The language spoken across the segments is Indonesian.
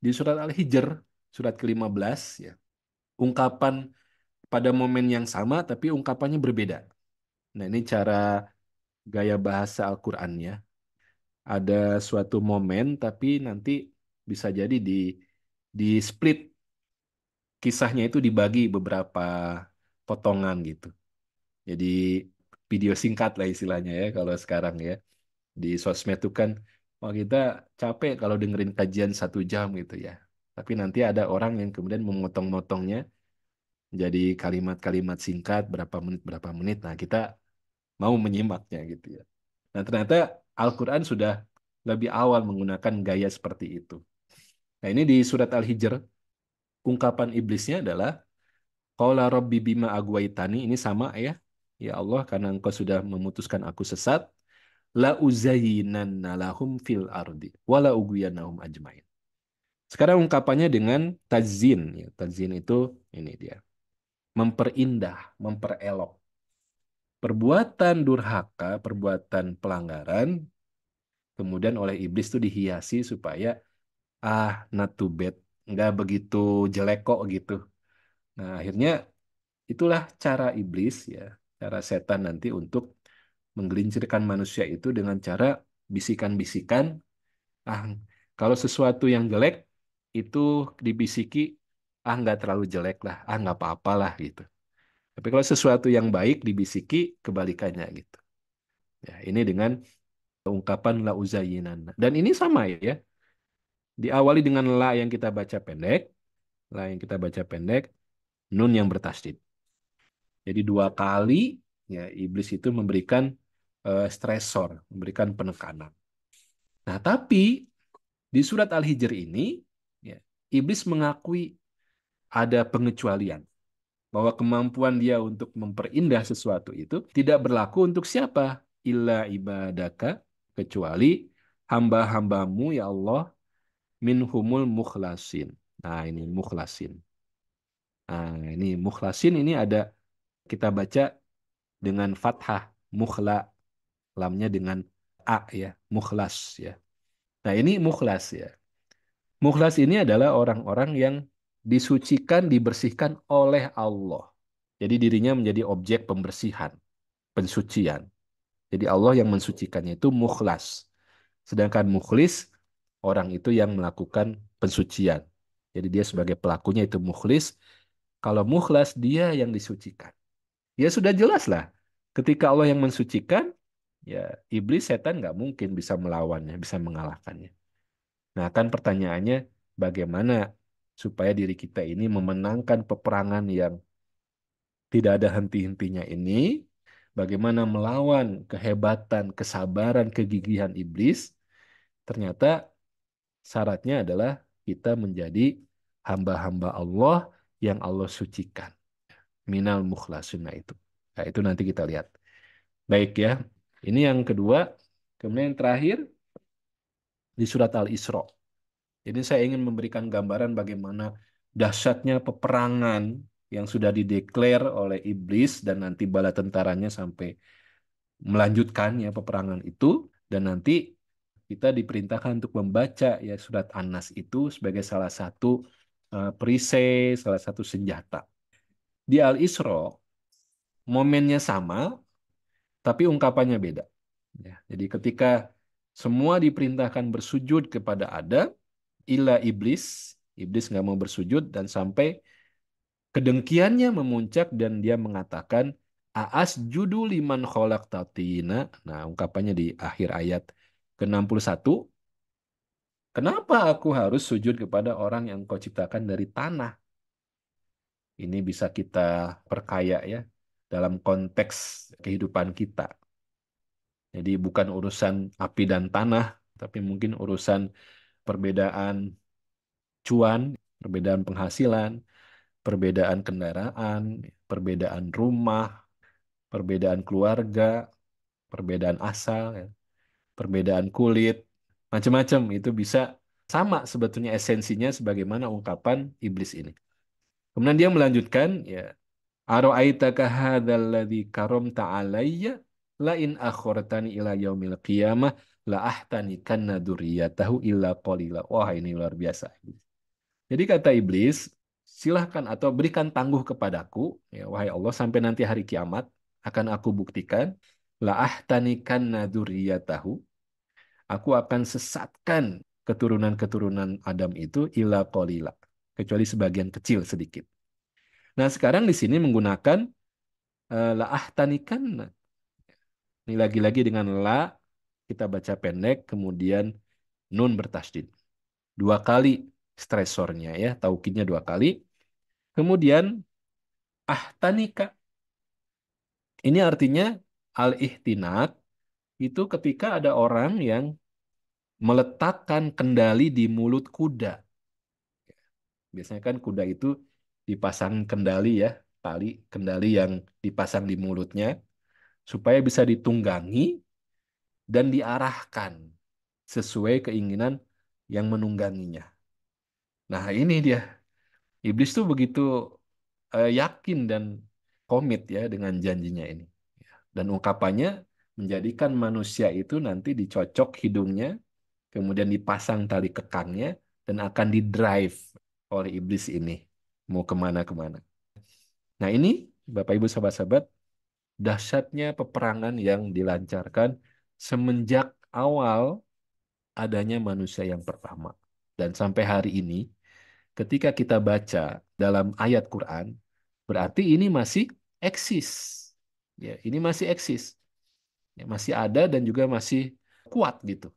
di surat Al-Hijr, surat ke-15 ya. Ungkapan pada momen yang sama tapi ungkapannya berbeda. Nah, ini cara gaya bahasa Al-Qur'annya. Ada suatu momen tapi nanti bisa jadi di split kisahnya itu dibagi beberapa potongan gitu. Jadi video singkat lah istilahnya ya kalau sekarang ya. Di sosmed tuh kan, wah kita capek kalau dengerin kajian 1 jam gitu ya. Tapi nanti ada orang yang kemudian memotong-motongnya jadi kalimat-kalimat singkat berapa menit. Nah kita mau menyimaknya gitu ya. Nah ternyata Al-Quran sudah lebih awal menggunakan gaya seperti itu. Nah ini di surat Al-Hijr, ungkapan iblisnya adalah Qala Rabbi bima agwaitani, ini sama ya. Ya Allah, karena engkau sudah memutuskan aku sesat, la uzayyinanna lahum fil ardi wa la ughwiyannahum ajmain. Sekarang ungkapannya dengan tazin ya. Tazin itu ini dia. Memperindah, memperelok. Perbuatan durhaka, perbuatan pelanggaran kemudian oleh iblis itu dihiasi supaya not too bad, nggak begitu jelek kok gitu. Nah, akhirnya itulah cara iblis ya, cara setan nanti untuk menggelincirkan manusia itu dengan cara bisikan-bisikan. Ah, kalau sesuatu yang jelek itu dibisiki, nggak terlalu jelek lah, nggak apa-apa lah gitu. Tapi kalau sesuatu yang baik dibisiki, kebalikannya gitu. Ya, ini dengan ungkapan la uzayyinan. Dan ini sama ya, diawali dengan la yang kita baca pendek, la yang kita baca pendek, nun yang bertasdid. Jadi 2 kali ya iblis itu memberikan stresor, memberikan penekanan. Nah, tapi di surat Al-Hijr ini ya, iblis mengakui ada pengecualian bahwa kemampuan dia untuk memperindah sesuatu itu tidak berlaku untuk siapa? Illa ibadaka, kecuali hamba-hambamu ya Allah, minhumul mukhlasin. Nah, ini mukhlasin. Nah, ini mukhlasin ini ada kita baca dengan fathah, mukhla, lamnya dengan a ya, mukhlas ya. Nah, ini mukhlas ya. Mukhlas ini adalah orang-orang yang disucikan, dibersihkan oleh Allah. Jadi dirinya menjadi objek pembersihan, pensucian. Jadi Allah yang mensucikannya itu mukhlas. Sedangkan mukhlis, orang itu yang melakukan pensucian. Jadi dia sebagai pelakunya itu mukhlis. Kalau mukhlas, dia yang disucikan. Ya sudah jelas lah. Ketika Allah yang mensucikan, ya iblis setan nggak mungkin bisa melawannya, bisa mengalahkannya. Nah kan pertanyaannya, bagaimana supaya diri kita ini memenangkan peperangan yang tidak ada henti-hentinya ini, bagaimana melawan kehebatan, kesabaran, kegigihan iblis, ternyata syaratnya adalah kita menjadi hamba-hamba Allah yang Allah sucikan. Minal mukhlasuna itu. Nah, itu nanti kita lihat. Baik ya. Ini yang kedua. Kemudian yang terakhir di surat Al-Isra. Jadi saya ingin memberikan gambaran bagaimana dahsyatnya peperangan yang sudah dideklar oleh iblis dan nanti bala tentaranya sampai melanjutkan ya peperangan itu, dan nanti kita diperintahkan untuk membaca ya surat An-Nas itu sebagai salah satu perisai, salah satu senjata. Di Al-Isra momennya sama tapi ungkapannya beda. Ya, jadi ketika semua diperintahkan bersujud kepada Adam, illa iblis, iblis nggak mau bersujud dan sampai kedengkiannya memuncak dan dia mengatakan, Aas judu liman kholak tatina. Nah, ungkapannya di akhir ayat ke-61, kenapa aku harus sujud kepada orang yang kau ciptakan dari tanah? Ini bisa kita perkaya ya dalam konteks kehidupan kita. Jadi bukan urusan api dan tanah, tapi mungkin urusan perbedaan cuan, perbedaan penghasilan, perbedaan kendaraan, perbedaan rumah, perbedaan keluarga, perbedaan asal, ya, perbedaan kulit, macam-macam itu bisa sama sebetulnya esensinya sebagaimana ungkapan iblis ini. Kemudian dia melanjutkan, ya, Aro'aitaka hadzal ladzi karamta alayya la in akhortani ila yaumil qiyamah la ahtanikanna dzurriyyatahu illa qalila. Wah, ini luar biasa. Jadi kata iblis, silahkan atau berikan tangguh kepadaku, ya wahai Allah, sampai nanti hari kiamat akan aku buktikan la ahtanikanna dzurriyyatahu, aku akan sesatkan keturunan-keturunan Adam itu ila qalila, kecuali sebagian kecil sedikit. Nah, sekarang di sini menggunakan la ahtanikanna. Ini lagi-lagi dengan la kita baca pendek kemudian nun bertasydid. Dua kali stresornya ya, taukidnya dua kali. Kemudian ahtanika. Ini artinya al-ihtinak itu ketika ada orang yang meletakkan kendali di mulut kuda. Biasanya kan kuda itu dipasang kendali ya, tali kendali yang dipasang di mulutnya supaya bisa ditunggangi dan diarahkan sesuai keinginan yang menungganginya. Nah, ini dia. Iblis tuh begitu yakin dan komit ya dengan janjinya ini. Dan ungkapannya menjadikan manusia itu nanti dicocok hidungnya, kemudian dipasang tali kekangnya, dan akan didrive oleh iblis ini. Mau kemana-kemana. Nah ini, Bapak Ibu sahabat-sahabat, dahsyatnya peperangan yang dilancarkan semenjak awal adanya manusia yang pertama. Dan sampai hari ini, ketika kita baca dalam ayat Quran, berarti ini masih eksis. Ya, ini masih eksis. Ya, masih ada dan juga masih kuat gitu.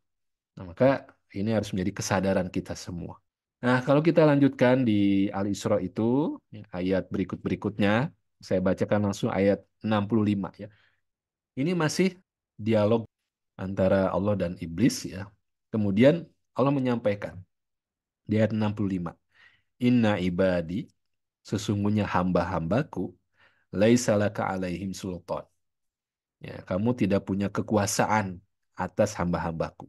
Nah, maka ini harus menjadi kesadaran kita semua. Nah, kalau kita lanjutkan di Al-Isra itu, ya, ayat berikut-berikutnya, saya bacakan langsung ayat 65 ya. Ini masih dialog antara Allah dan iblis ya. Kemudian Allah menyampaikan di ayat 65, Inna ibadi, sesungguhnya hamba-hambaku, laisa laka alaihim sultan. Ya, kamu tidak punya kekuasaan atas hamba-hambaku.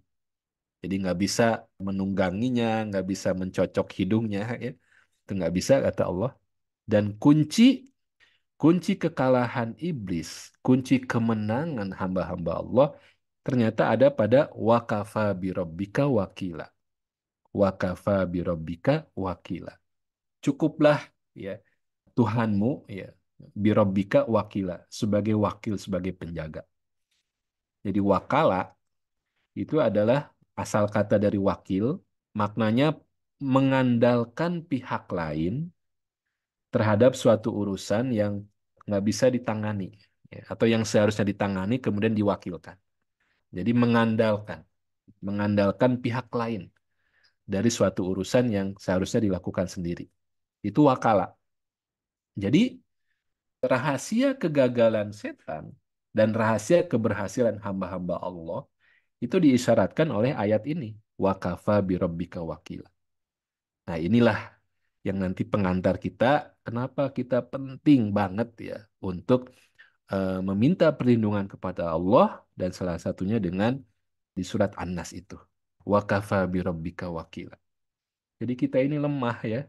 Jadi nggak bisa menungganginya, nggak bisa mencocok hidungnya, ya. Itu nggak bisa kata Allah. Dan kunci kekalahan iblis, kunci kemenangan hamba-hamba Allah ternyata ada pada wakafa birabbika wakila. Wakafa birabbika wakila. Cukuplah ya Tuhanmu ya birabbika wakila sebagai wakil sebagai penjaga. Jadi wakala itu adalah asal kata dari wakil, maknanya mengandalkan pihak lain terhadap suatu urusan yang nggak bisa ditangani ya, atau yang seharusnya ditangani kemudian diwakilkan. Jadi mengandalkan pihak lain dari suatu urusan yang seharusnya dilakukan sendiri. Itu wakala. Jadi rahasia kegagalan setan dan rahasia keberhasilan hamba-hamba Allah itu diisyaratkan oleh ayat ini. Wakafa birabbika wakila. Nah, inilah yang nanti pengantar kita, kenapa kita penting banget ya untuk meminta perlindungan kepada Allah dan salah satunya dengan di surat An-Nas itu. Wakafa birabbika wakila. Jadi kita ini lemah ya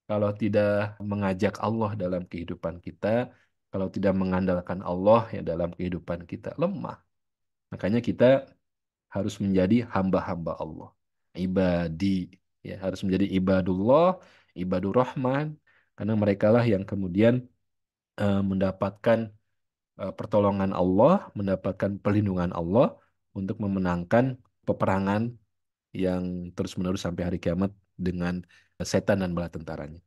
kalau tidak mengajak Allah dalam kehidupan kita, kalau tidak mengandalkan Allah ya dalam kehidupan kita, lemah. Makanya kita harus menjadi hamba-hamba Allah. Ibadi, ya, harus menjadi ibadullah, ibadur rahman, karena merekalah yang kemudian mendapatkan pertolongan Allah, mendapatkan perlindungan Allah untuk memenangkan peperangan yang terus-menerus sampai hari kiamat dengan setan dan bala tentaranya.